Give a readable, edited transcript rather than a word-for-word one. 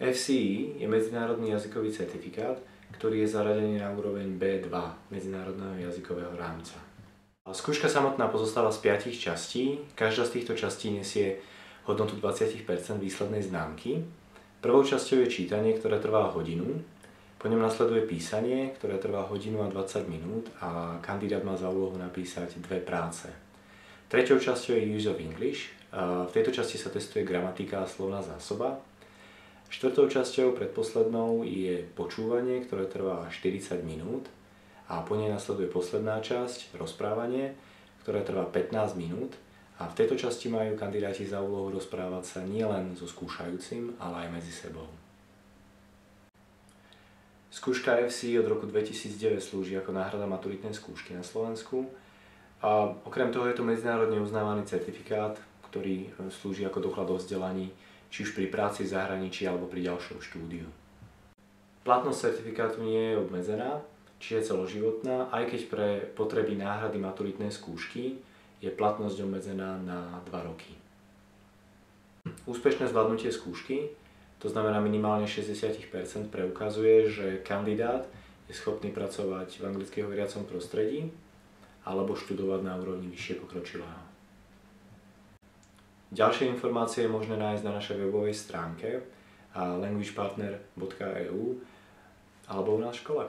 FCE je medzinárodný jazykový certifikát, ktorý je zaradený na úroveň B2 medzinárodného jazykového rámca. Skúška samotná pozostáva z 5 častí. Každá z týchto častí nesie hodnotu 20% výslednej známky. Prvou časťou je čítanie, ktoré trvá hodinu. Po ňom nasleduje písanie, ktoré trvá hodinu a 20 minút a kandidát má za úlohu napísať 2 práce. Treťou časťou je Use of English. V tejto časti sa testuje gramatika a slovná zásoba. Štvrtou časťou, predposlednou, je počúvanie, ktoré trvá 40 minút a po nej nasleduje posledná časť, rozprávanie, ktoré trvá 15 minút a v tejto časti majú kandidáti za úlohu rozprávať sa nielen so skúšajúcim, ale aj medzi sebou. Skúška FCE od roku 2009 slúži ako náhrada maturitnej skúšky na Slovensku a okrem toho je to medzinárodne uznávaný certifikát, ktorý slúži ako doklad o vzdelaní či už pri práci v zahraničí alebo pri ďalšom štúdiu. Platnosť certifikátu nie je obmedzená, či je celoživotná, aj keď pre potreby náhrady maturitnej skúšky je platnosť obmedzená na 2 roky. Úspešné zvládnutie skúšky, to znamená minimálne 60%, preukazuje, že kandidát je schopný pracovať v anglicky hovoriacom prostredí alebo študovať na úrovni vyššie pokročilého. Ďalšie informácie je možné nájsť na našej webovej stránke languagepartner.eu alebo u nás v škole.